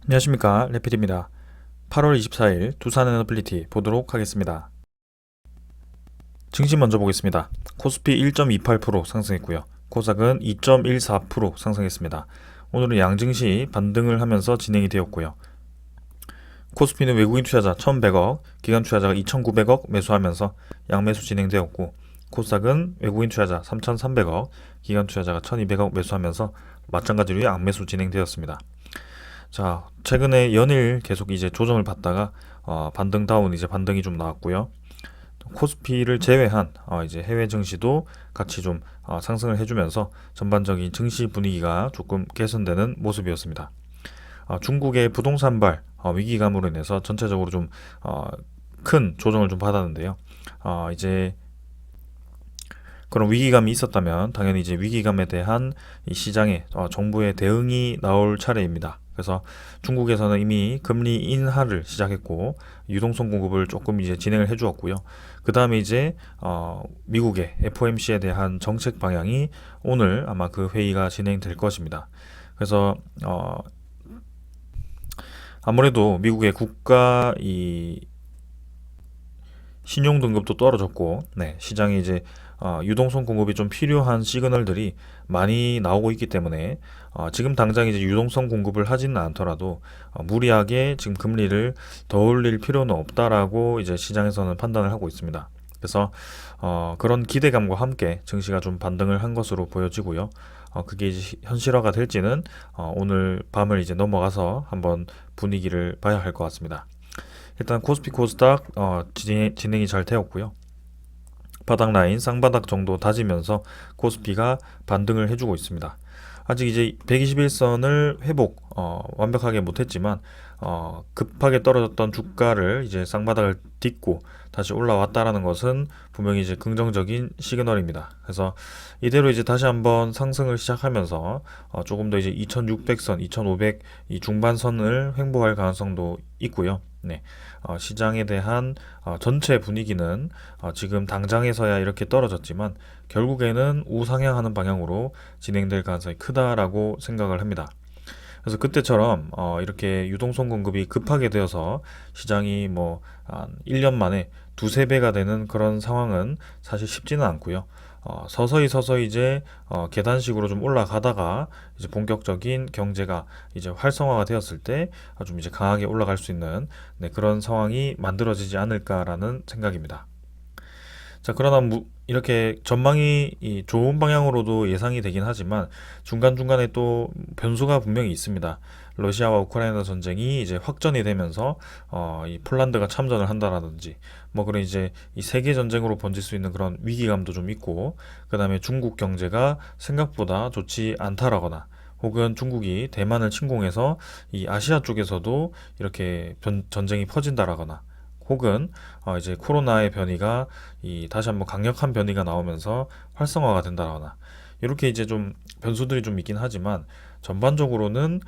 안녕하십니까, 레필입니다. 8월 24일 두산에너빌리티 보도록 하겠습니다. 증시 먼저 보겠습니다. 코스피 1.28% 상승했고요. 코스닥은 2.14% 상승했습니다. 오늘은 양증시 반등을 하면서 진행이 되었고요. 코스피는 외국인 투자자 1,100억, 기관 투자자가 2,900억 매수하면서 양매수 진행되었고, 코스닥은 외국인 투자자 3,300억, 기관 투자자가 1,200억 매수하면서 마찬가지로 양매수 진행되었습니다. 자, 최근에 연일 계속 이제 조정을 받다가 반등 다운 이제 반등이 좀 나왔고요. 코스피를 제외한 이제 해외 증시도 같이 좀 상승을 해주면서 전반적인 증시 분위기가 조금 개선되는 모습이었습니다. 중국의 부동산발 위기감으로 인해서 전체적으로 좀 큰 조정을 좀 받았는데요. 이제 그런 위기감이 있었다면 당연히 이제 위기감에 대한 이 시장에 정부의 대응이 나올 차례입니다. 그래서 중국에서는 이미 금리 인하를 시작했고 유동성 공급을 조금 이제 진행을 해주었고요. 그 다음에 이제 미국의 FOMC에 대한 정책 방향이 오늘 아마 그 회의가 진행될 것입니다. 그래서 아무래도 미국의 국가 이 신용 등급도 떨어졌고, 네, 시장에 이제 유동성 공급이 좀 필요한 시그널들이 많이 나오고 있기 때문에 지금 당장 이제 유동성 공급을 하지는 않더라도 무리하게 지금 금리를 더 올릴 필요는 없다라고 이제 시장에서는 판단을 하고 있습니다. 그래서 그런 기대감과 함께 증시가 좀 반등을 한 것으로 보여지고요. 그게 이제 현실화가 될지는 오늘 밤을 이제 넘어가서 한번 분위기를 봐야 할 것 같습니다. 일단 코스피 코스닥 진행이 잘 되었고요. 바닥 라인 쌍바닥 정도 다지면서 코스피가 반등을 해주고 있습니다. 아직 이제 121선을 회복 완벽하게 못했지만 급하게 떨어졌던 주가를 이제 쌍바닥을 딛고 다시 올라왔다라는 것은 분명히 이제 긍정적인 시그널입니다. 그래서 이대로 이제 다시 한번 상승을 시작하면서 조금 더 이제 2600선, 2500 이 중반선을 횡보할 가능성도 있고요. 네, 시장에 대한 전체 분위기는 지금 당장에서야 이렇게 떨어졌지만 결국에는 우상향하는 방향으로 진행될 가능성이 크다라고 생각을 합니다. 그래서 그때처럼 이렇게 유동성 공급이 급하게 되어서 시장이 뭐 1년 만에 두세 배가 되는 그런 상황은 사실 쉽지는 않고요. 서서히 이제 계단식으로 좀 올라가다가 이제 본격적인 경제가 이제 활성화가 되었을 때 좀 이제 강하게 올라갈 수 있는 네, 그런 상황이 만들어지지 않을까라는 생각입니다. 자, 그러나 이렇게 전망이 좋은 방향으로도 예상이 되긴 하지만 중간중간에 또 변수가 분명히 있습니다. 러시아와 우크라이나 전쟁이 이제 확전이 되면서 이 폴란드가 참전을 한다라든지 뭐 그런 이제 이 세계 전쟁으로 번질 수 있는 그런 위기감도 좀 있고 그다음에 중국 경제가 생각보다 좋지 않다라거나 혹은 중국이 대만을 침공해서 이 아시아 쪽에서도 이렇게 전쟁이 퍼진다라거나 혹은 이제 코로나의 변이가 다시 한번 강력한 변이가 나오면서 활성화가 된다거나 이렇게 이제 좀 변수들이 좀 있긴 하지만 전반적으로는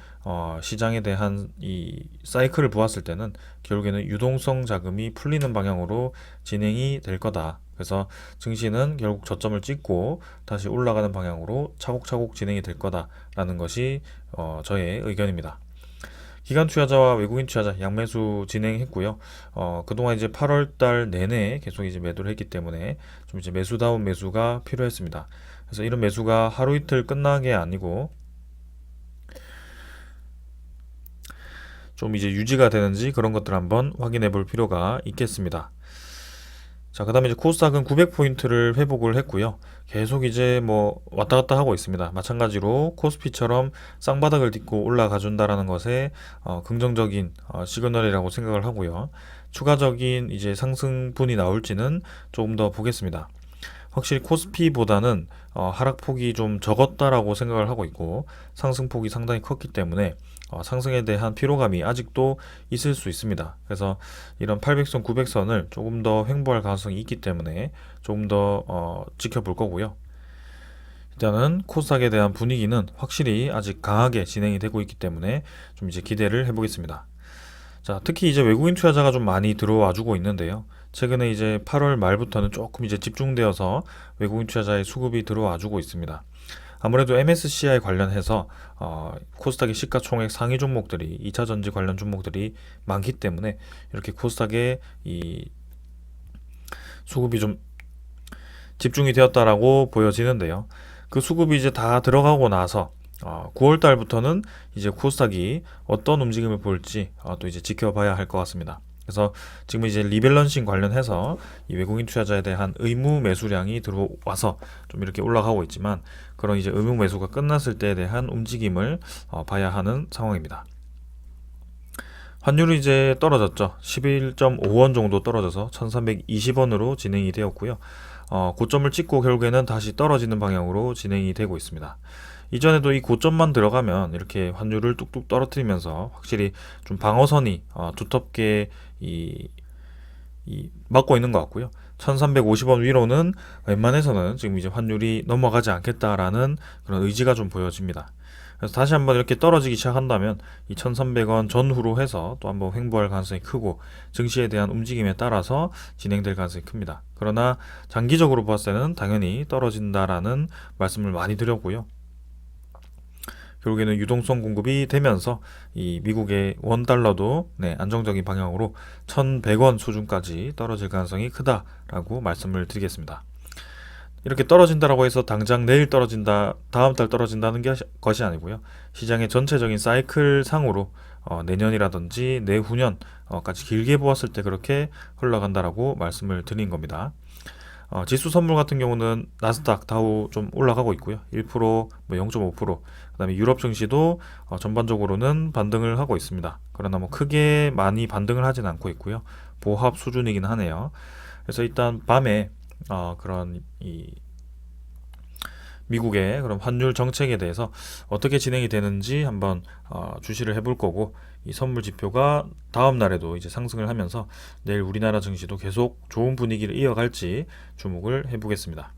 시장에 대한 이 사이클을 보았을 때는 결국에는 유동성 자금이 풀리는 방향으로 진행이 될 거다. 그래서 증시는 결국 저점을 찍고 다시 올라가는 방향으로 차곡차곡 진행이 될 거다라는 것이 저의 의견입니다. 기관 투자자와 외국인 투자자 양매수 진행했고요. 그동안 이제 8월 달 내내 계속 이제 매도를 했기 때문에 좀 이제 매수다운 매수가 필요했습니다. 그래서 이런 매수가 하루 이틀 끝난 게 아니고 좀 이제 유지가 되는지 그런 것들 한번 확인해 볼 필요가 있겠습니다. 자, 그 다음에 이제 코스닥은 900포인트를 회복을 했고요. 계속 이제 뭐 왔다 갔다 하고 있습니다. 마찬가지로 코스피처럼 쌍바닥을 딛고 올라가 준다라는 것에 긍정적인 시그널이라고 생각을 하고요. 추가적인 이제 상승분이 나올지는 조금 더 보겠습니다. 확실히 코스피보다는 하락폭이 좀 적었다라고 생각을 하고 있고 상승폭이 상당히 컸기 때문에 상승에 대한 피로감이 아직도 있을 수 있습니다. 그래서 이런 800선, 900선을 조금 더 횡보할 가능성이 있기 때문에 조금 더 지켜볼 거고요. 일단은 코스닥에 대한 분위기는 확실히 아직 강하게 진행이 되고 있기 때문에 좀 이제 기대를 해보겠습니다. 자, 특히 이제 외국인 투자자가 좀 많이 들어와 주고 있는데요. 최근에 이제 8월 말부터는 조금 이제 집중되어서 외국인 투자자의 수급이 들어와 주고 있습니다. 아무래도 MSCI 관련해서 코스닥의 시가총액 상위 종목들이 2차 전지 관련 종목들이 많기 때문에 이렇게 코스닥의 이 수급이 좀 집중이 되었다라고 보여지는데요. 그 수급이 이제 다 들어가고 나서 9월 달부터는 이제 코스닥이 어떤 움직임을 보일지 또 이제 지켜봐야 할 것 같습니다. 그래서 지금 이제 리밸런싱 관련해서 이 외국인 투자자에 대한 의무 매수량이 들어와서 좀 이렇게 올라가고 있지만 그런 이제 의무 매수가 끝났을 때에 대한 움직임을 봐야 하는 상황입니다. 환율이 이제 떨어졌죠. 11.5원 정도 떨어져서 1320원으로 진행이 되었고요. 고점을 찍고 결국에는 다시 떨어지는 방향으로 진행이 되고 있습니다. 이전에도 이 고점만 들어가면 이렇게 환율을 뚝뚝 떨어뜨리면서 확실히 좀 방어선이 두텁게 막고 있는 것 같고요. 1350원 위로는 웬만해서는 지금 이제 환율이 넘어가지 않겠다라는 그런 의지가 좀 보여집니다. 그래서 다시 한번 이렇게 떨어지기 시작한다면 이 1300원 전후로 해서 또 한번 횡보할 가능성이 크고 증시에 대한 움직임에 따라서 진행될 가능성이 큽니다. 그러나 장기적으로 봤을 때는 당연히 떨어진다라는 말씀을 많이 드렸고요. 결국에는 유동성 공급이 되면서 이 미국의 원달러도 안정적인 방향으로 1100원 수준까지 떨어질 가능성이 크다라고 말씀을 드리겠습니다. 이렇게 떨어진다라고 해서 당장 내일 떨어진다, 다음 달 떨어진다는 것이 아니고요. 시장의 전체적인 사이클 상으로 내년이라든지 내후년까지 길게 보았을 때 그렇게 흘러간다라고 말씀을 드린 겁니다. 지수 선물 같은 경우는 나스닥, 다우 좀 올라가고 있고요. 1%, 뭐 0.5%, 그다음에 유럽 증시도 전반적으로는 반등을 하고 있습니다. 그러나 뭐 크게 많이 반등을 하진 않고 있고요. 보합 수준이긴 하네요. 그래서 일단 밤에 그런 이 미국의 그런 환율 정책에 대해서 어떻게 진행이 되는지 한번 주시를 해볼 거고, 이 선물 지표가 다음 날에도 이제 상승을 하면서 내일 우리나라 증시도 계속 좋은 분위기를 이어갈지 주목을 해보겠습니다.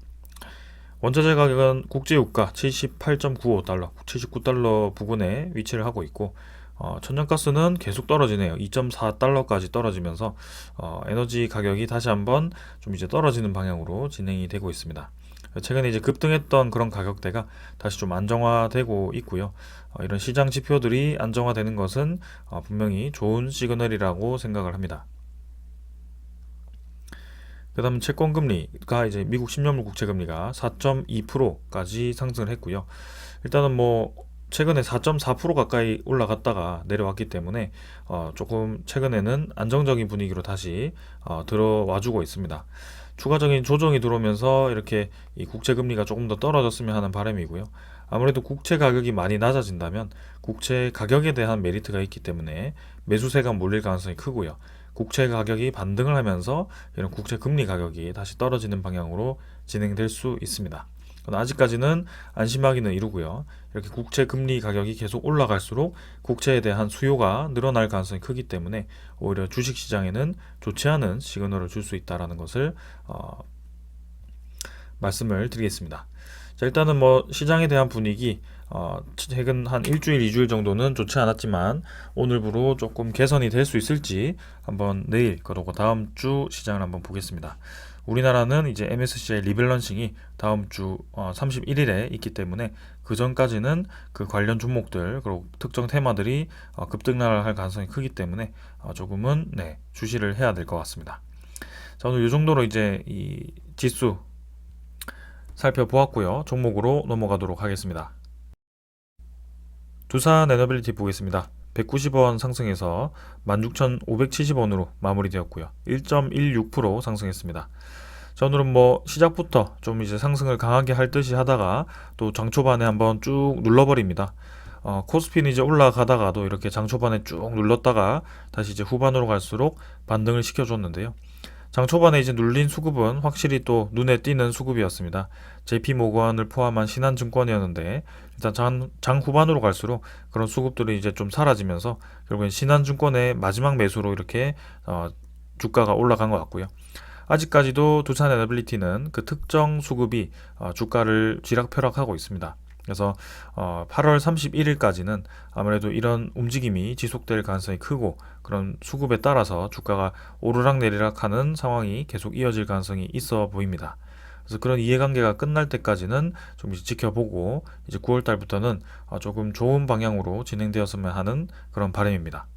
원자재 가격은 국제유가 78.95달러, 79달러 부근에 위치를 하고 있고, 천연가스는 계속 떨어지네요. 2.4달러까지 떨어지면서 에너지 가격이 다시 한번 좀 이제 떨어지는 방향으로 진행이 되고 있습니다. 최근에 이제 급등했던 그런 가격대가 다시 좀 안정화되고 있고요. 이런 시장 지표들이 안정화되는 것은 분명히 좋은 시그널이라고 생각을 합니다. 그 다음 채권금리가 이제 미국 10년물 국채금리가 4.2%까지 상승을 했고요. 일단은 뭐 최근에 4.4% 가까이 올라갔다가 내려왔기 때문에 조금 최근에는 안정적인 분위기로 다시 들어와주고 있습니다. 추가적인 조정이 들어오면서 이렇게 이 국채 금리가 조금 더 떨어졌으면 하는 바람이고요. 아무래도 국채 가격이 많이 낮아진다면 국채 가격에 대한 메리트가 있기 때문에 매수세가 몰릴 가능성이 크고요. 국채 가격이 반등을 하면서 이런 국채 금리 가격이 다시 떨어지는 방향으로 진행될 수 있습니다. 아직까지는 안심하기는 이르고요. 이렇게 국채 금리 가격이 계속 올라갈수록 국채에 대한 수요가 늘어날 가능성이 크기 때문에 오히려 주식 시장에는 좋지 않은 시그널을 줄 수 있다라는 것을 말씀을 드리겠습니다. 자, 일단은 뭐 시장에 대한 분위기 최근 한 일주일, 2주일 정도는 좋지 않았지만 오늘부로 조금 개선이 될 수 있을지 한번 내일 그리고 다음 주 시장을 한번 보겠습니다. 우리나라는 이제 MSCI 리밸런싱이 다음 주 31일에 있기 때문에 그 전까지는 그 관련 종목들 그리고 특정 테마들이 급등할 가능성이 크기 때문에 조금은 주시를 해야 될 것 같습니다. 자, 오늘 이 정도로 이제 이 지수 살펴보았고요. 종목으로 넘어가도록 하겠습니다. 두산 에너빌리티 보겠습니다. 190원 상승해서 16,570원으로 마무리되었고요. 1.16% 상승했습니다. 자, 오늘은 뭐 시작부터 좀 이제 상승을 강하게 할 듯이 하다가 또 장 초반에 한번 쭉 눌러버립니다. 코스피는 이제 올라가다가도 이렇게 장 초반에 쭉 눌렀다가 다시 이제 후반으로 갈수록 반등을 시켜줬는데요. 장 초반에 이제 눌린 수급은 확실히 또 눈에 띄는 수급이었습니다. JP모건을 포함한 신한증권이었는데 일단 장 후반으로 갈수록 그런 수급들이 이제 좀 사라지면서 결국엔 신한증권의 마지막 매수로 이렇게 주가가 올라간 것 같고요. 아직까지도 두산 에너빌리티는 그 특정 수급이 주가를 쥐락펴락하고 있습니다. 그래서 8월 31일까지는 아무래도 이런 움직임이 지속될 가능성이 크고 그런 수급에 따라서 주가가 오르락내리락 하는 상황이 계속 이어질 가능성이 있어 보입니다. 그래서 그런 이해관계가 끝날 때까지는 좀 이제 지켜보고 이제 9월 달부터는 조금 좋은 방향으로 진행되었으면 하는 그런 바람입니다.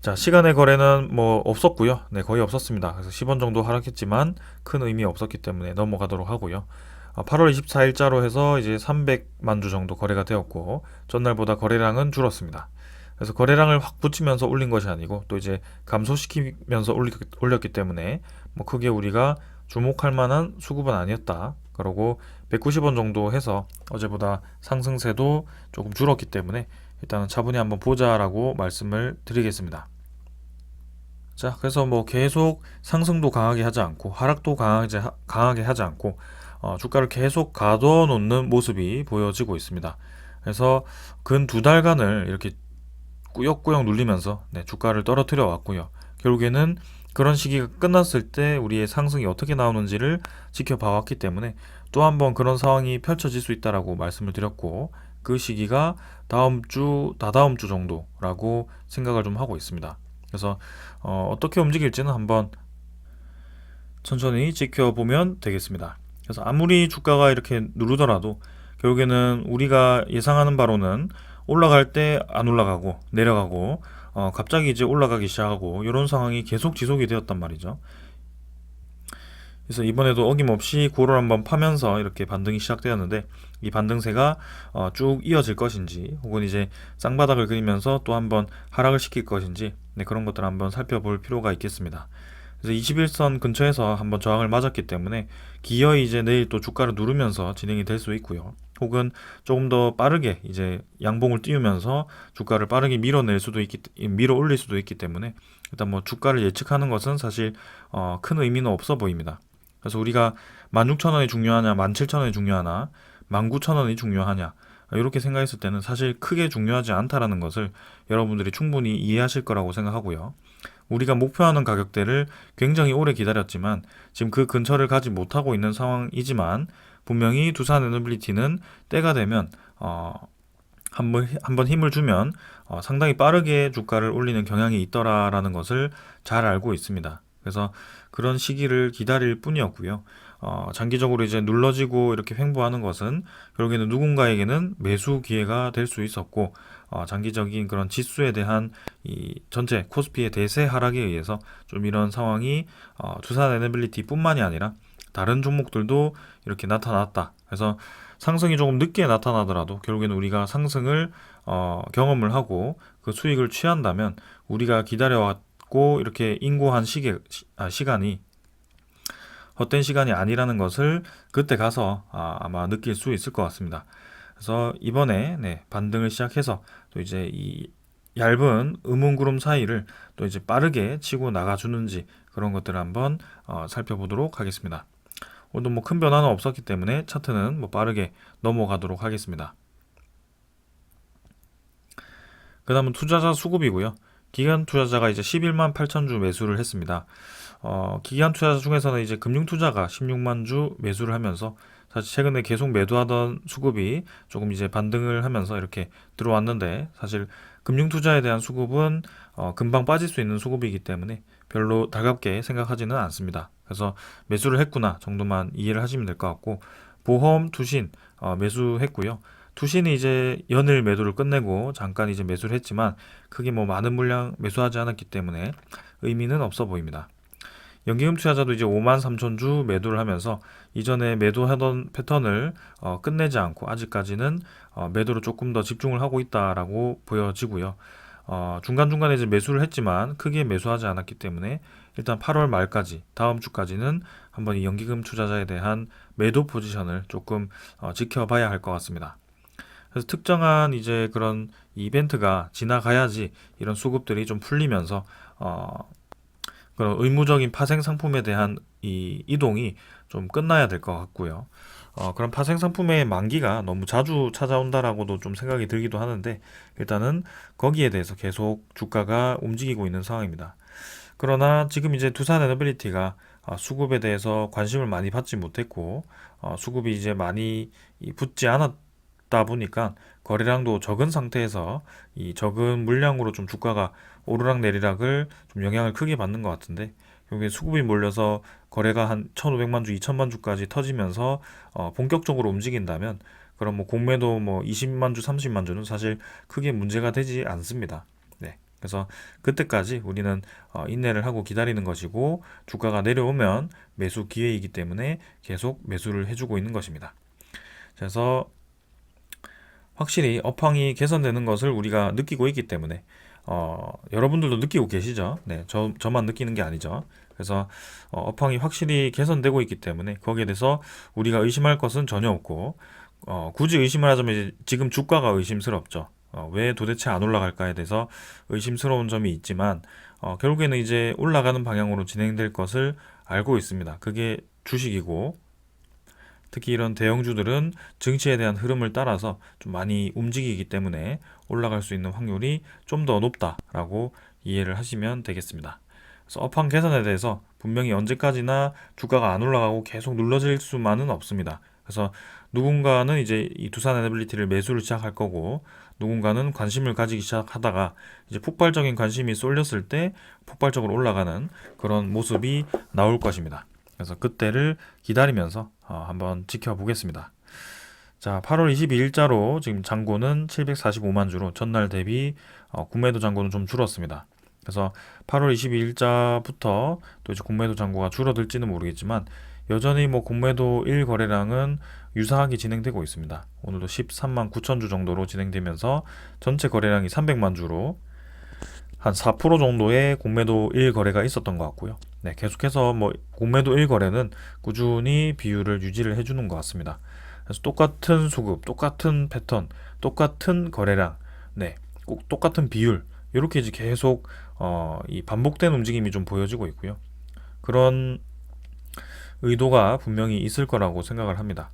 자, 시간의 거래는 뭐 없었고요. 네, 거의 없었습니다. 그래서 10원 정도 하락했지만 큰 의미 없었기 때문에 넘어가도록 하고요. 8월 24일자로 해서 이제 300만 주 정도 거래가 되었고 전날보다 거래량은 줄었습니다. 그래서 거래량을 확 붙이면서 올린 것이 아니고 또 이제 감소시키면서 올렸기 때문에 뭐 크게 우리가 주목할 만한 수급은 아니었다. 그러고 190원 정도 해서 어제보다 상승세도 조금 줄었기 때문에 일단은 차분히 한번 보자라고 말씀을 드리겠습니다. 자, 그래서 뭐 계속 상승도 강하게 하지 않고 하락도 강하게 하지 않고 주가를 계속 가둬 놓는 모습이 보여지고 있습니다. 그래서 근 2달간을 이렇게 꾸역꾸역 눌리면서 네, 주가를 떨어뜨려 왔고요. 결국에는 그런 시기가 끝났을 때 우리의 상승이 어떻게 나오는지를 지켜봐 왔기 때문에 또 한 번 그런 상황이 펼쳐질 수 있다라고 말씀을 드렸고 그 시기가 다음 주, 다다음 주 정도라고 생각을 좀 하고 있습니다. 그래서 어떻게 움직일지는 한번 천천히 지켜보면 되겠습니다. 그래서 아무리 주가가 이렇게 누르더라도 결국에는 우리가 예상하는 바로는 올라갈 때 안 올라가고 내려가고 갑자기 이제 올라가기 시작하고 이런 상황이 계속 지속이 되었단 말이죠. 그래서 이번에도 어김없이 고를 한번 파면서 이렇게 반등이 시작되었는데 이 반등세가 쭉 이어질 것인지 혹은 이제 쌍바닥을 그리면서 또 한번 하락을 시킬 것인지 네, 그런 것들 한번 살펴볼 필요가 있겠습니다. 그래서 21선 근처에서 한번 저항을 맞았기 때문에 기어이 이제 내일 또 주가를 누르면서 진행이 될 수 있고요. 혹은 조금 더 빠르게 이제 양봉을 띄우면서 주가를 빠르게 밀어 올릴 수도 있기 때문에 일단 뭐 주가를 예측하는 것은 사실 큰 의미는 없어 보입니다. 그래서 우리가 16,000원이 중요하냐, 17,000원이 중요하나, 19,000원이 중요하냐 이렇게 생각했을 때는 사실 크게 중요하지 않다라는 것을 여러분들이 충분히 이해하실 거라고 생각하고요. 우리가 목표하는 가격대를 굉장히 오래 기다렸지만 지금 그 근처를 가지 못하고 있는 상황이지만 분명히 두산 에너빌리티는 때가 되면 한번 힘을 주면 상당히 빠르게 주가를 올리는 경향이 있더라라는 것을 잘 알고 있습니다. 그래서 그런 시기를 기다릴 뿐이었고요. 장기적으로 이제 눌러지고 이렇게 횡보하는 것은 결국에는 누군가에게는 매수 기회가 될 수 있었고 장기적인 그런 지수에 대한 이 전체 코스피의 대세 하락에 의해서 좀 이런 상황이 두산 에너빌리티뿐만이 아니라 다른 종목들도 이렇게 나타났다. 그래서 상승이 조금 늦게 나타나더라도 결국에는 우리가 상승을 경험을 하고 그 수익을 취한다면 우리가 기다려왔고 이렇게 인고한 시간이 헛된 시간이 아니라는 것을 그때 가서 아마 느낄 수 있을 것 같습니다. 그래서 이번에 네, 반등을 시작해서 또 이제 이 얇은 음운구름 사이를 또 이제 빠르게 치고 나가주는지 그런 것들을 한번 살펴보도록 하겠습니다. 오늘도 뭐 큰 변화는 없었기 때문에 차트는 뭐 빠르게 넘어가도록 하겠습니다. 그 다음은 투자자 수급이고요. 기관 투자자가 이제 11만 8천 주 매수를 했습니다. 기관 투자자 중에서는 이제 금융투자가 16만 주 매수를 하면서 사실 최근에 계속 매도하던 수급이 조금 이제 반등을 하면서 이렇게 들어왔는데 사실 금융투자에 대한 수급은 금방 빠질 수 있는 수급이기 때문에 별로 달갑게 생각하지는 않습니다. 그래서 매수를 했구나 정도만 이해를 하시면 될 것 같고 보험, 투신 매수했고요. 투신이 이제 연일 매도를 끝내고 잠깐 이제 매수를 했지만 크게 뭐 많은 물량 매수하지 않았기 때문에 의미는 없어 보입니다. 연기금 투자자도 이제 5만 3천 주 매도를 하면서 이전에 매도하던 패턴을 끝내지 않고 아직까지는 매도로 조금 더 집중을 하고 있다라고 보여지고요. 중간중간에 이제 매수를 했지만 크게 매수하지 않았기 때문에 일단 8월 말까지 다음 주까지는 한번 이 연기금 투자자에 대한 매도 포지션을 조금 지켜봐야 할 것 같습니다. 그래서 특정한 이제 그런 이벤트가 지나가야지 이런 수급들이 좀 풀리면서 그런 의무적인 파생 상품에 대한 이 이동이 좀 끝나야 될 것 같고요. 그런 파생 상품의 만기가 너무 자주 찾아온다라고도 좀 생각이 들기도 하는데 일단은 거기에 대해서 계속 주가가 움직이고 있는 상황입니다. 그러나 지금 이제 두산 에너빌리티가 수급에 대해서 관심을 많이 받지 못했고 수급이 이제 많이 붙지 않았다 보니까 거래량도 적은 상태에서 이 적은 물량으로 좀 주가가 오르락내리락을 좀 영향을 크게 받는 것 같은데 결국에 수급이 몰려서 거래가 한 1,500만 주, 2천만 주까지 터지면서 본격적으로 움직인다면 그럼 뭐 공매도 뭐 20만 주, 30만 주는 사실 크게 문제가 되지 않습니다. 네. 그래서 그때까지 우리는 인내를 하고 기다리는 것이고 주가가 내려오면 매수 기회이기 때문에 계속 매수를 해주고 있는 것입니다. 그래서 확실히 업황이 개선되는 것을 우리가 느끼고 있기 때문에 여러분들도 느끼고 계시죠? 네, 저만 느끼는 게 아니죠. 그래서 업황이 확실히 개선되고 있기 때문에 거기에 대해서 우리가 의심할 것은 전혀 없고 굳이 의심을 하자면 이제 지금 주가가 의심스럽죠. 왜 도대체 안 올라갈까에 대해서 의심스러운 점이 있지만 결국에는 이제 올라가는 방향으로 진행될 것을 알고 있습니다. 그게 주식이고 특히 이런 대형주들은 증시에 대한 흐름을 따라서 좀 많이 움직이기 때문에 올라갈 수 있는 확률이 좀 더 높다라고 이해를 하시면 되겠습니다. 그래서 업황 개선에 대해서 분명히 언제까지나 주가가 안 올라가고 계속 눌러질 수만은 없습니다. 그래서 누군가는 이제 이 두산 에너빌리티를 매수를 시작할 거고 누군가는 관심을 가지기 시작하다가 이제 폭발적인 관심이 쏠렸을 때 폭발적으로 올라가는 그런 모습이 나올 것입니다. 그래서 그때를 기다리면서 한번 지켜보겠습니다. 자, 8월 22일자로 지금 잔고는 745만 주로 전날 대비 공매도 잔고는 좀 줄었습니다. 그래서 8월 22일자부터 또 이제 공매도 잔고가 줄어들지는 모르겠지만 여전히 뭐 공매도 1거래량은 유사하게 진행되고 있습니다. 오늘도 13만 9천 주 정도로 진행되면서 전체 거래량이 300만 주로 한 4% 정도의 공매도 1거래가 있었던 것 같고요. 네, 계속해서 뭐 공매도 1거래는 꾸준히 비율을 유지를 해주는 것 같습니다. 그래서 똑같은 수급, 똑같은 패턴, 똑같은 거래량, 네, 꼭 똑같은 비율 이렇게 이제 계속 이 반복된 움직임이 좀 보여지고 있고요. 그런 의도가 분명히 있을 거라고 생각을 합니다.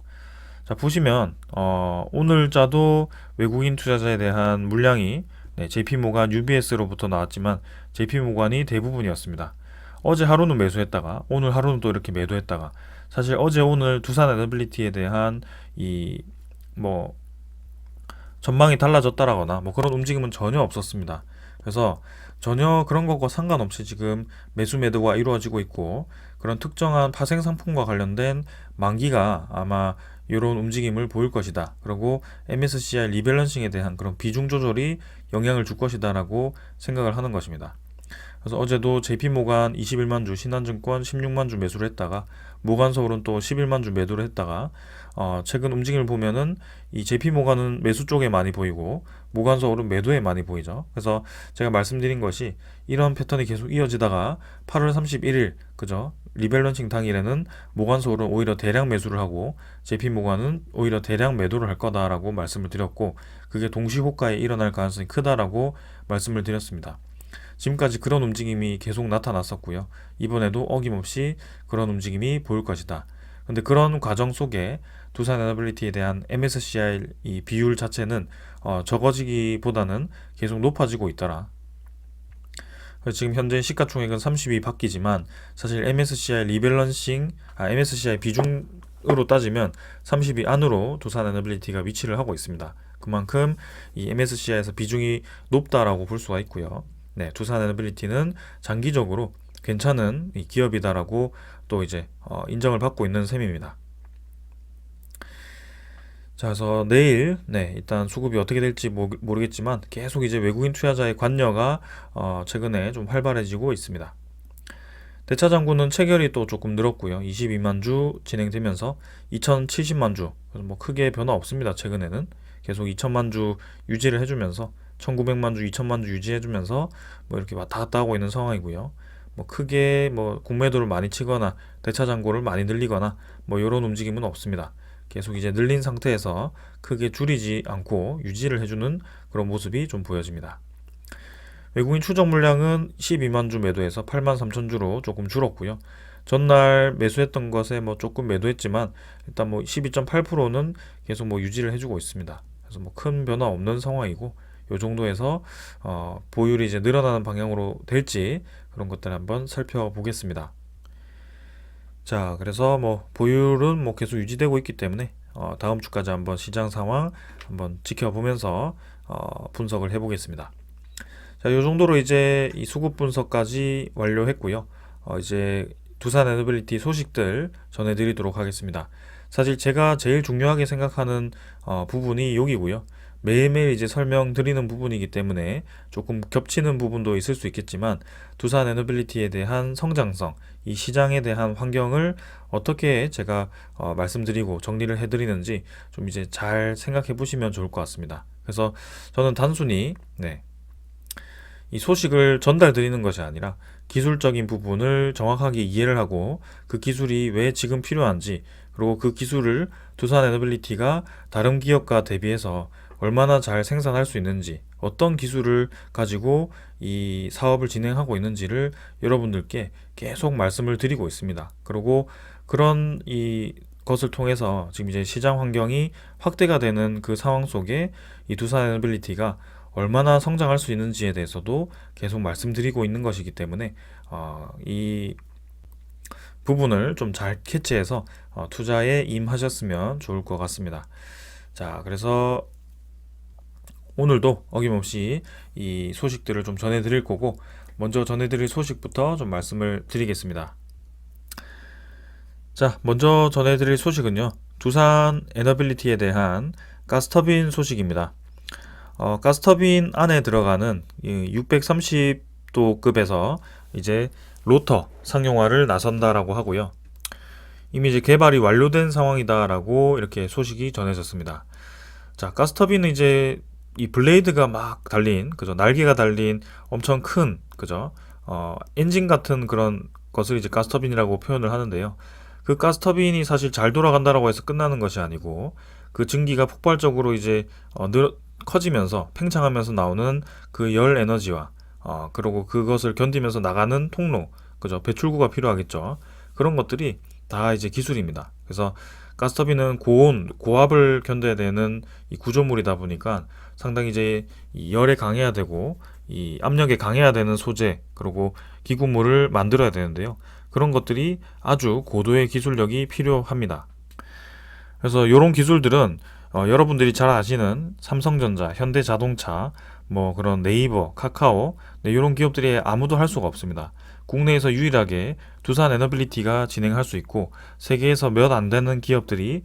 자, 보시면 오늘자도 외국인 투자자에 대한 물량이 JP모간 UBS로부터 나왔지만 JP모간이 대부분이었습니다. 어제 하루는 매수했다가 오늘 하루는 또 이렇게 매도했다가 사실 어제 오늘 두산 에너빌리티에 대한 이 뭐 전망이 달라졌다라거나 뭐 그런 움직임은 전혀 없었습니다. 그래서 전혀 그런 것과 상관없이 지금 매수 매도가 이루어지고 있고 그런 특정한 파생 상품과 관련된 만기가 아마 이런 움직임을 보일 것이다. 그리고 MSCI 리밸런싱에 대한 그런 비중 조절이 영향을 줄 것이다라고 생각을 하는 것입니다. 그래서 어제도 JP모간 21만 주, 신한증권 16만 주 매수를 했다가 모간서울은 또 11만 주 매도를 했다가 최근 움직임을 보면은 이 JP모간은 매수 쪽에 많이 보이고 모간서울은 매도에 많이 보이죠. 그래서 제가 말씀드린 것이 이런 패턴이 계속 이어지다가 8월 31일 그죠? 리밸런싱 당일에는 모간서울은 오히려 대량 매수를 하고 JP모간은 오히려 대량 매도를 할 거다라고 말씀을 드렸고 그게 동시호가에 일어날 가능성이 크다라고 말씀을 드렸습니다. 지금까지 그런 움직임이 계속 나타났었고요. 이번에도 어김없이 그런 움직임이 보일 것이다. 근데 그런 과정 속에 두산 에너빌리티에 대한 MSCI 이 비율 자체는 적어지기보다는 계속 높아지고 있더라. 지금 현재 시가총액은 30이 바뀌지만 사실 MSCI 리밸런싱, MSCI 비중으로 따지면 30위 안으로 두산 에너빌리티가 위치를 하고 있습니다. 그만큼 이 MSCI에서 비중이 높다라고 볼 수가 있고요. 네, 두산 에너빌리티는 장기적으로 괜찮은 기업이다라고 또 이제 인정을 받고 있는 셈입니다. 자, 그래서 내일 일단 수급이 어떻게 될지 모르겠지만 계속 이제 외국인 투자자의 관여가 최근에 좀 활발해지고 있습니다. 대차장고는 체결이 또 조금 늘었고요. 22만 주 진행되면서 2,070만 주, 뭐 크게 변화 없습니다. 최근에는 계속 2천만 주 유지를 해주면서 1,900만 주, 2천만 주 유지해주면서 뭐 이렇게 왔다 갔다 하고 있는 상황이고요. 뭐 크게 뭐 공매도를 많이 치거나 대차장고를 많이 늘리거나 뭐 이런 움직임은 없습니다. 계속 이제 늘린 상태에서 크게 줄이지 않고 유지를 해주는 그런 모습이 좀 보여집니다. 외국인 추적 물량은 12만 주 매도해서 8만 3천 주로 조금 줄었고요. 전날 매수했던 것에 뭐 조금 매도했지만 일단 뭐 12.8%는 계속 뭐 유지를 해주고 있습니다. 그래서 뭐 큰 변화 없는 상황이고 요 정도에서 보율이 이제 늘어나는 방향으로 될지 그런 것들 한번 살펴보겠습니다. 자, 그래서 뭐 보율은 뭐 계속 유지되고 있기 때문에 다음 주까지 한번 시장 상황 한번 지켜보면서 분석을 해보겠습니다. 자, 요 정도로 이제 이 수급 분석까지 완료했고요. 이제 두산 에너빌리티 소식들 전해드리도록 하겠습니다. 사실 제가 제일 중요하게 생각하는 부분이 여기고요. 매일매일 이제 설명드리는 부분이기 때문에 조금 겹치는 부분도 있을 수 있겠지만 두산 에너빌리티에 대한 성장성, 이 시장에 대한 환경을 어떻게 제가 말씀드리고 정리를 해드리는지 좀 이제 잘 생각해 보시면 좋을 것 같습니다. 그래서 저는 단순히 이 소식을 전달드리는 것이 아니라 기술적인 부분을 정확하게 이해를 하고 그 기술이 왜 지금 필요한지, 그리고 그 기술을 두산 에너빌리티가 다른 기업과 대비해서 얼마나 잘 생산할 수 있는지, 어떤 기술을 가지고 이 사업을 진행하고 있는지를 여러분들께 계속 말씀을 드리고 있습니다. 그리고 그런 이 것을 통해서 지금 이제 시장 환경이 확대가 되는 그 상황 속에 이 두산 에너빌리티가 얼마나 성장할 수 있는지에 대해서도 계속 말씀드리고 있는 것이기 때문에 이 부분을 좀 잘 캐치해서 투자에 임하셨으면 좋을 것 같습니다. 자, 그래서 오늘도 어김없이 이 소식들을 좀 전해드릴 거고, 먼저 전해드릴 소식부터 좀 말씀을 드리겠습니다. 자, 먼저 전해드릴 소식은요, 두산 에너빌리티에 대한 가스터빈 소식입니다. 가스터빈 안에 들어가는 630도급에서 이제 로터 상용화를 나선다라고 하고요. 이미 이제 개발이 완료된 상황이다라고 이렇게 소식이 전해졌습니다. 자, 가스터빈은 이제 이 블레이드가 막 달린, 그죠? 날개가 달린 엄청 큰, 그죠? 엔진 같은 그런 것을 이제 가스터빈이라고 표현을 하는데요. 그 가스터빈이 사실 잘 돌아간다라고 해서 끝나는 것이 아니고, 그 증기가 폭발적으로 이제 커지면서 팽창하면서 나오는 그 열 에너지와 그리고 그것을 견디면서 나가는 통로, 그죠? 배출구가 필요하겠죠. 그런 것들이 다 이제 기술입니다. 그래서 가스터빈은 고온, 고압을 견뎌야 되는 이 구조물이다 보니까 상당히 이제 이 열에 강해야 되고 이 압력에 강해야 되는 소재, 그리고 기구물을 만들어야 되는데요. 그런 것들이 아주 고도의 기술력이 필요합니다. 그래서 이런 기술들은 여러분들이 잘 아시는 삼성전자, 현대자동차, 뭐 그런 네이버, 카카오, 이런 기업들이 아무도 할 수가 없습니다. 국내에서 유일하게 두산 에너빌리티가 진행할 수 있고, 세계에서 몇 안 되는 기업들이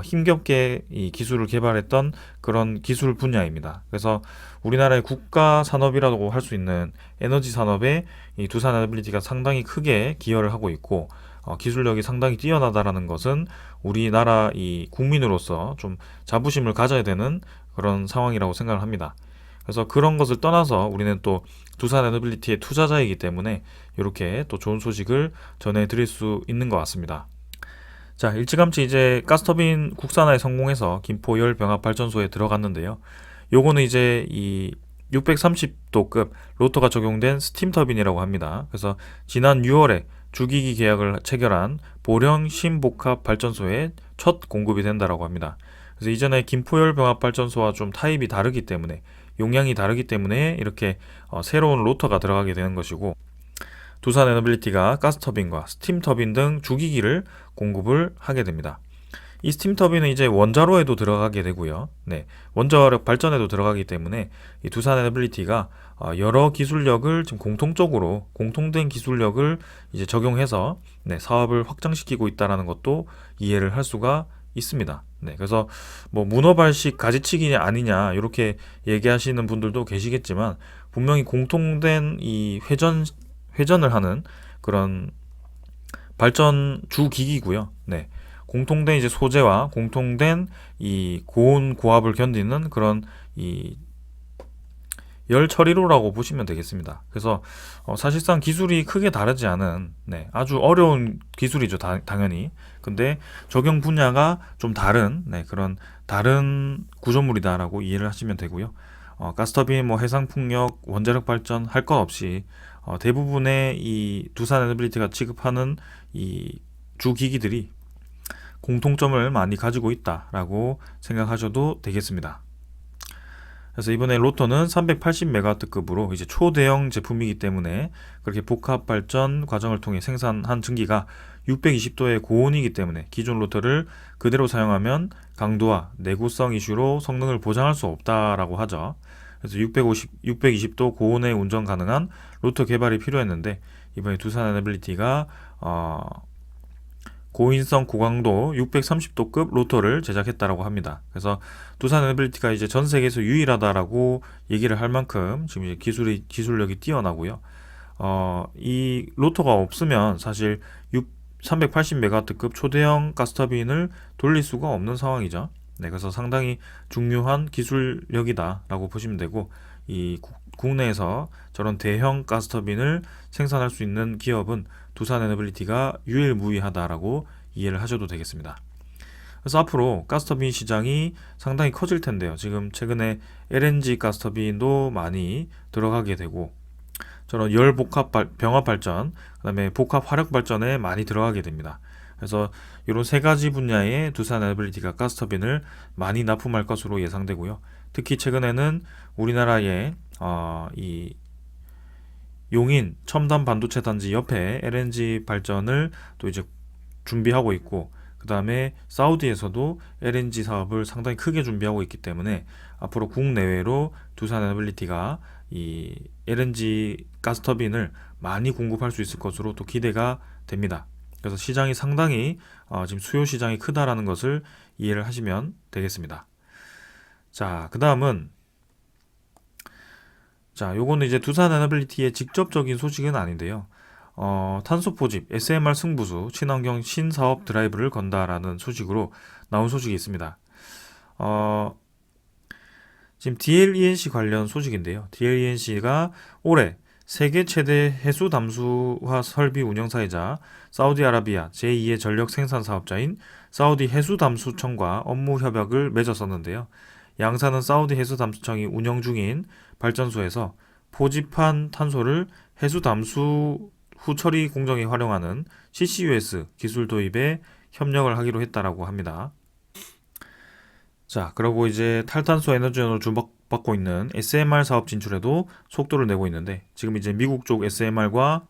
힘겹게 이 기술을 개발했던 그런 기술 분야입니다. 그래서 우리나라의 국가 산업이라고 할 수 있는 에너지 산업에 이 두산 에너빌리티가 상당히 크게 기여를 하고 있고, 기술력이 상당히 뛰어나다라는 것은 우리나라 이 국민으로서 좀 자부심을 가져야 되는 그런 상황이라고 생각을 합니다. 그래서 그런 것을 떠나서 우리는 또 두산 에너빌리티의 투자자이기 때문에 이렇게 또 좋은 소식을 전해드릴 수 있는 것 같습니다. 자, 일찌감치 이제 가스터빈 국산화에 성공해서 김포 열병합발전소에 들어갔는데요. 요거는 이제 이 630도급 로터가 적용된 스팀 터빈이라고 합니다. 그래서 지난 6월에 주기기 계약을 체결한 보령 신복합 발전소에 첫 공급이 된다라고 합니다. 그래서 이전에 김포열 병합발전소와 좀 타입이 다르기 때문에, 용량이 다르기 때문에 이렇게 새로운 로터가 들어가게 되는 것이고, 두산 에너빌리티가 가스터빈과 스팀 터빈 등 주기기를 공급을 하게 됩니다. 이 스팀 터빈은 이제 원자로에도 들어가게 되고요. 네, 원자력 발전에도 들어가기 때문에 이 두산 에너빌리티가 여러 기술력을 지금 공통적으로 공통된 기술력을 이제 적용해서 사업을 확장시키고 있다라는 것도 이해를 할 수가 있습니다. 네, 그래서 뭐 문어발식 가지치기 아니냐 이렇게 얘기하시는 분들도 계시겠지만, 분명히 공통된 이 회전을 하는 그런 발전 주 기기고요. 네. 공통된 이제 소재와 공통된 이 고온 고압을 견디는 그런 이 열 처리로라고 보시면 되겠습니다. 그래서 사실상 기술이 크게 다르지 않은 아주 어려운 기술이죠, 당연히. 근데 적용 분야가 좀 다른 그런 다른 구조물이다라고 이해를 하시면 되고요. 가스터빈, 뭐 해상풍력, 원자력 발전 할 것 없이 대부분의 이 두산 에너빌리티가 취급하는 이 주기기들이 공통점을 많이 가지고 있다라고 생각하셔도 되겠습니다. 그래서 이번에 로터는 380메가와트급으로 이제 초대형 제품이기 때문에 그렇게 복합 발전 과정을 통해 생산한 증기가 620도의 고온이기 때문에 기존 로터를 그대로 사용하면 강도와 내구성 이슈로 성능을 보장할 수 없다라고 하죠. 그래서 620도 고온에 운전 가능한 로터 개발이 필요했는데, 이번에 두산 에너빌리티가 고인성 고강도 630도급 로터를 제작했다라고 합니다. 그래서 두산 에너빌리티가 이제 전 세계에서 유일하다라고 얘기를 할 만큼 지금 이제 기술력이 뛰어나고요. 이 로터가 없으면 사실 380메가와트급 초대형 가스터빈을 돌릴 수가 없는 상황이죠. 네, 그래서 상당히 중요한 기술력이다라고 보시면 되고, 이 국내에서 저런 대형 가스터빈을 생산할 수 있는 기업은 두산 에너빌리티가 유일무이하다라고 이해를 하셔도 되겠습니다. 그래서 앞으로 가스터빈 시장이 상당히 커질 텐데요. 지금 최근에 LNG 가스터빈도 많이 들어가게 되고, 저런 열 복합 병합 발전, 그다음에 복합 화력 발전에 많이 들어가게 됩니다. 그래서 이런 세 가지 분야에 두산 에너빌리티가 가스터빈을 많이 납품할 것으로 예상되고요. 특히 최근에는 우리나라의 이 용인 첨단 반도체 단지 옆에 LNG 발전을 또 이제 준비하고 있고, 그 다음에 사우디에서도 LNG 사업을 상당히 크게 준비하고 있기 때문에 앞으로 국내외로 두산 에너빌리티가 이 LNG 가스터빈을 많이 공급할 수 있을 것으로 또 기대가 됩니다. 그래서 시장이 상당히 지금 수요 시장이 크다라는 것을 이해를 하시면 되겠습니다. 자, 그 다음은 요거는 이제 두산 에너빌리티의 직접적인 소식은 아닌데요. 탄소 포집, SMR 승부수, 친환경 신사업 드라이브를 건다라는 소식으로 나온 소식이 있습니다. 지금 DLENC 관련 소식인데요. DLENC가 올해 세계 최대 해수 담수화 설비 운영사이자 사우디아라비아 제2의 전력 생산 사업자인 사우디 해수담수청과 업무 협약을 맺었었는데요. 양사는 사우디 해수담수청이 운영 중인 발전소에서 포집한 탄소를 해수담수 후처리 공정에 활용하는 CCUS 기술 도입에 협력을 하기로 했다라고 합니다. 자, 그리고 이제 탈탄소 에너지원으로 주목받고 있는 SMR 사업 진출에도 속도를 내고 있는데, 지금 이제 미국 쪽 SMR과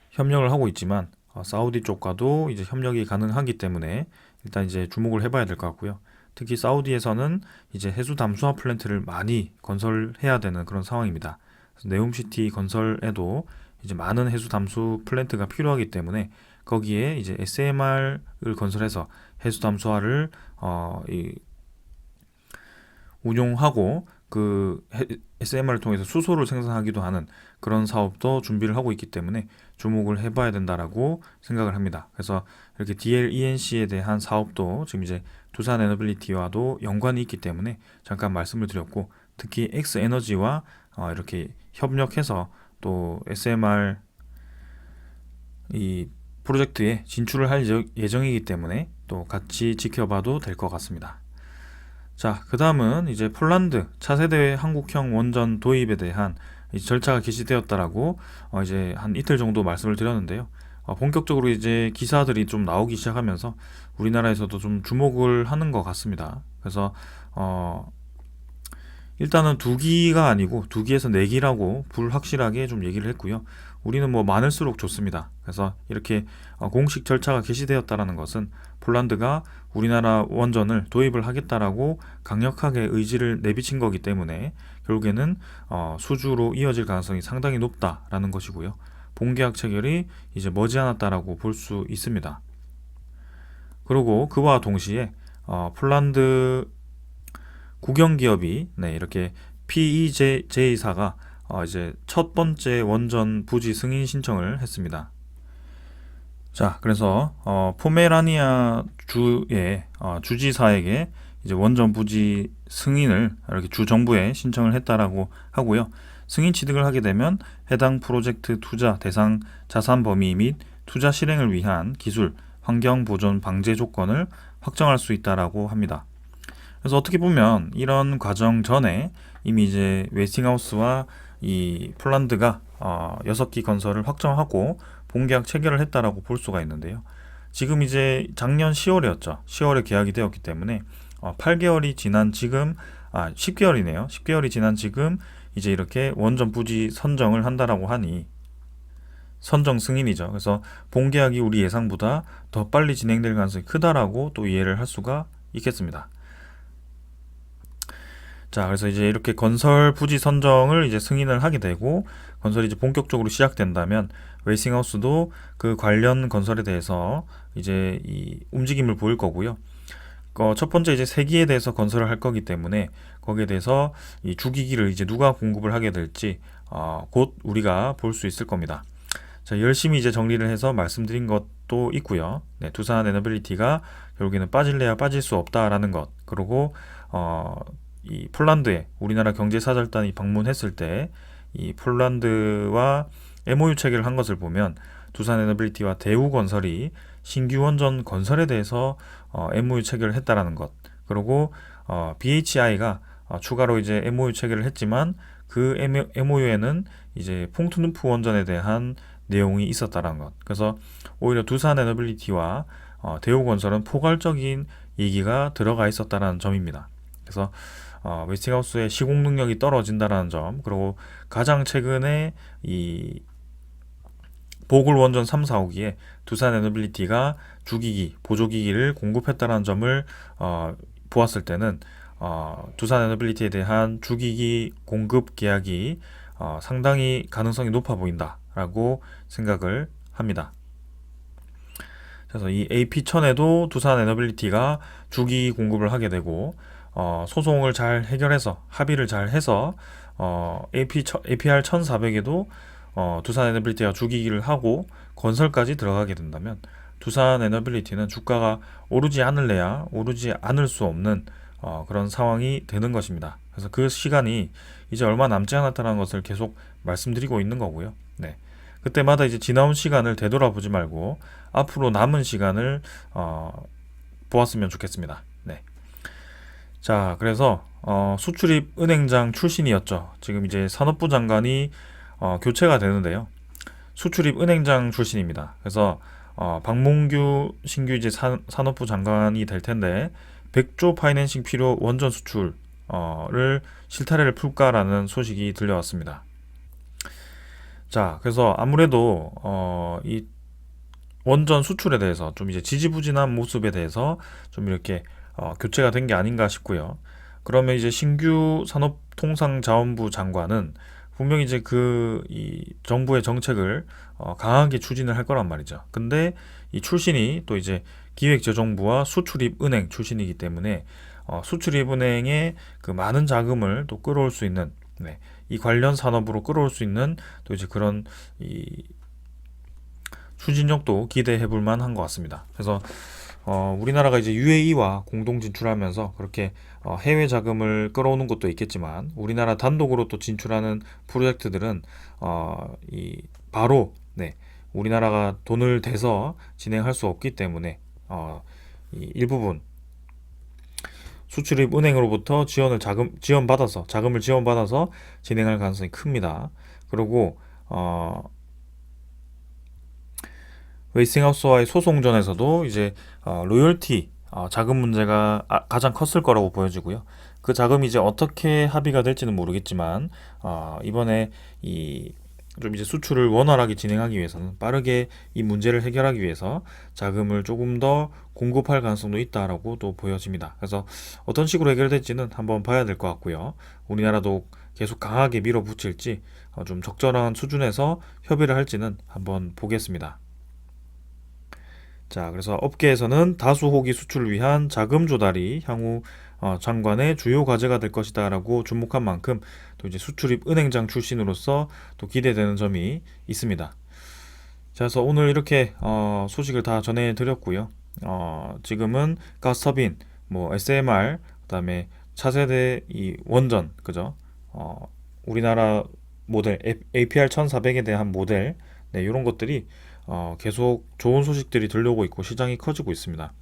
협력을 하고 있지만 사우디 쪽과도 이제 협력이 가능하기 때문에 일단 이제 주목을 해봐야 될 것 같고요. 특히 사우디에서는 이제 해수 담수화 플랜트를 많이 건설해야 되는 그런 상황입니다. 그래서 네옴시티 건설에도 이제 많은 해수 담수 플랜트가 필요하기 때문에 거기에 이제 SMR을 건설해서 해수 담수화를 운용하고 그 SMR을 통해서 수소를 생산하기도 하는 그런 사업도 준비를 하고 있기 때문에 주목을 해봐야 된다라고 생각을 합니다. 그래서 이렇게 DLENC에 대한 사업도 지금 이제 두산 에너빌리티와도 연관이 있기 때문에 잠깐 말씀을 드렸고, 특히 X에너지와 이렇게 협력해서 또 SMR 이 프로젝트에 진출을 할 예정이기 때문에 또 같이 지켜봐도 될 것 같습니다. 자, 그 다음은 이제 폴란드 차세대 한국형 원전 도입에 대한 절차가 개시되었다라고 이제 한 이틀 정도 말씀을 드렸는데요. 본격적으로 이제 기사들이 좀 나오기 시작하면서 우리나라에서도 좀 주목을 하는 것 같습니다. 그래서 일단은 2기가 아니고 2기에서 4기라고 불확실하게 좀 얘기를 했고요. 우리는 뭐 많을수록 좋습니다. 그래서 이렇게 공식 절차가 개시되었다라는 것은 폴란드가 우리나라 원전을 도입을 하겠다라고 강력하게 의지를 내비친 거기 때문에 결국에는 수주로 이어질 가능성이 상당히 높다라는 것이고요. 본계약 체결이 이제 머지않았다라고 볼 수 있습니다. 그리고 그와 동시에 폴란드 국영기업이 이렇게 PEJ사가 이제 첫 번째 원전 부지 승인 신청을 했습니다. 자, 그래서 포메라니아 주의 주지사에게 이제 원전 부지 승인을 이렇게 주 정부에 신청을 했다라고 하고요. 승인 취득을 하게 되면 해당 프로젝트 투자 대상 자산 범위 및 투자 실행을 위한 기술, 환경 보존 방제 조건을 확정할 수 있다라고 합니다. 그래서 어떻게 보면 이런 과정 전에 이미 이제 웨스팅하우스와 이 폴란드가 6기 건설을 확정하고 본계약 체결을 했다라고 볼 수가 있는데요. 지금 이제 작년 10월이었죠. 10월에 계약이 되었기 때문에 8개월이 지난 지금 10개월이네요. 10개월이 지난 지금 이제 이렇게 원전 부지 선정을 한다라고 하니 선정 승인이죠. 그래서 본계약이 우리 예상보다 더 빨리 진행될 가능성이 크다라고 또 이해를 할 수가 있겠습니다. 자, 그래서 이제 이렇게 건설 부지 선정을 이제 승인을 하게 되고 건설이 이제 본격적으로 시작된다면 웨이싱하우스도 그 관련 건설에 대해서 이제 이 움직임을 보일 거고요. 첫 번째 이제 세기에 대해서 건설을 할 거기 때문에 거기에 대해서 이 주기기를 이제 누가 공급을 하게 될지 곧 우리가 볼 수 있을 겁니다. 자, 열심히 이제 정리를 해서 말씀드린 것도 있고요. 네, 두산 에너빌리티가 결국에는 빠질래야 빠질 수 없다라는 것. 그리고 이 폴란드에 우리나라 경제사절단이 방문했을 때 이 폴란드와 MOU 체결을 한 것을 보면 두산 에너빌리티와 대우건설이 신규 원전 건설에 대해서 MOU 체결을 했다라는 것. 그리고 BHI가 추가로 이제 MOU 체결을 했지만 그 MOU에는 이제 퐁투누프 원전에 대한 내용이 있었다라는 것. 그래서 오히려 두산 에너빌리티와 대우건설은 포괄적인 얘기가 들어가 있었다라는 점입니다. 그래서 웨스팅하우스의 시공 능력이 떨어진다라는 점, 그리고 가장 최근에 이 보글 원전 3, 4호기에 두산 에너빌리티가 주기기, 보조기기를 공급했다는 점을 보았을 때는 두산 에너빌리티에 대한 주기기 공급 계약이 상당히 가능성이 높아 보인다라고 생각을 합니다. 그래서 이 AP1000에도 두산 에너빌리티가 주기기 공급을 하게 되고 소송을 잘 해결해서 합의를 잘 해서 APR 1400에도 두산 에너빌리티가 주기기를 하고 건설까지 들어가게 된다면 두산 에너빌리티는 주가가 오르지 않을래야 오르지 않을 수 없는 그런 상황이 되는 것입니다. 그래서 그 시간이 이제 얼마 남지 않았다는 것을 계속 말씀드리고 있는 거고요. 네. 그때마다 이제 지나온 시간을 되돌아보지 말고 앞으로 남은 시간을 보았으면 좋겠습니다. 네. 자, 그래서 수출입 은행장 출신이었죠. 지금 이제 산업부 장관이 교체가 되는데요. 수출입 은행장 출신입니다. 그래서 박문규 신규 이제 산업부 장관이 될 텐데 100조 파이낸싱 필요 원전 수출을 실타래를 풀까라는 소식이 들려왔습니다. 자, 그래서 아무래도 이 원전 수출에 대해서 좀 이제 지지부진한 모습에 대해서 좀 이렇게 교체가 된 게 아닌가 싶고요. 그러면 이제 신규 산업통상자원부 장관은 분명히 이제 이 정부의 정책을 강하게 추진을 할 거란 말이죠. 근데 이 출신이 또 이제 기획재정부와 수출입은행 출신이기 때문에 수출입은행에 그 많은 자금을 또 끌어올 수 있는 이 관련 산업으로 끌어올 수 있는 또 이제 그런 이 추진력도 기대해 볼 만한 것 같습니다. 그래서 우리나라가 이제 UAE와 공동 진출하면서 그렇게 해외 자금을 끌어오는 것도 있겠지만 우리나라 단독으로 또 진출하는 프로젝트들은 바로 우리나라가 돈을 대서 진행할 수 없기 때문에 이 일부분 수출입 은행으로부터 자금을 지원받아서 진행할 가능성이 큽니다. 그리고 웨이스팅하우스와의 소송전에서도 이제 로열티 자금 문제가 가장 컸을 거라고 보여지고요. 그 자금이 이제 어떻게 합의가 될지는 모르겠지만 이번에 좀 이제 수출을 원활하게 진행하기 위해서는 빠르게 이 문제를 해결하기 위해서 자금을 조금 더 공급할 가능성도 있다라고 또 보여집니다. 그래서 어떤 식으로 해결될지는 한번 봐야 될 것 같고요. 우리나라도 계속 강하게 밀어붙일지 좀 적절한 수준에서 협의를 할지는 한번 보겠습니다. 자, 그래서 업계에서는 다수 호기 수출을 위한 자금 조달이 향후 장관의 주요 과제가 될 것이다라고 주목한 만큼 또 이제 수출입 은행장 출신으로서 또 기대되는 점이 있습니다. 자, 그래서 오늘 이렇게 소식을 다 전해드렸고요. 지금은 가스터빈, 뭐 SMR, 그다음에 차세대 이 원전, 그죠? 우리나라 모델 APR 1400에 대한 모델, 이런 것들이 계속 좋은 소식들이 들려오고 있고 시장이 커지고 있습니다.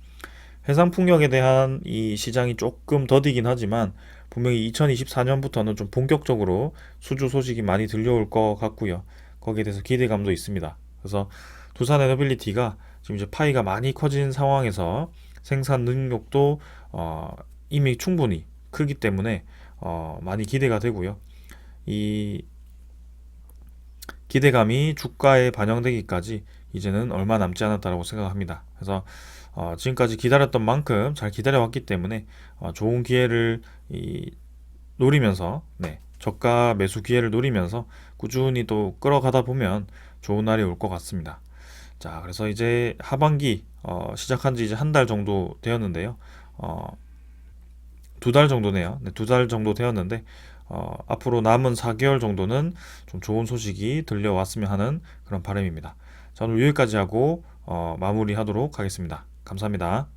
해상 풍력에 대한 이 시장이 조금 더디긴 하지만 분명히 2024년부터는 좀 본격적으로 수주 소식이 많이 들려올 것 같고요. 거기에 대해서 기대감도 있습니다. 그래서 두산 에너빌리티가 지금 이제 파이가 많이 커진 상황에서 생산 능력도 이미 충분히 크기 때문에 많이 기대가 되고요. 이 기대감이 주가에 반영되기까지 이제는 얼마 남지 않았다고 생각합니다. 그래서 지금까지 기다렸던 만큼 잘 기다려왔기 때문에 좋은 기회를 노리면서 저가 매수 기회를 노리면서 꾸준히 또 끌어가다 보면 좋은 날이 올 것 같습니다. 자, 그래서 이제 하반기 시작한 지 이제 한 달 정도 되었는데요. 어, 2달 정도네요. 네, 2달 정도 되었는데 앞으로 남은 4개월 정도는 좀 좋은 소식이 들려왔으면 하는 그런 바람입니다. 자, 오늘 여기까지 하고 마무리하도록 하겠습니다. 감사합니다.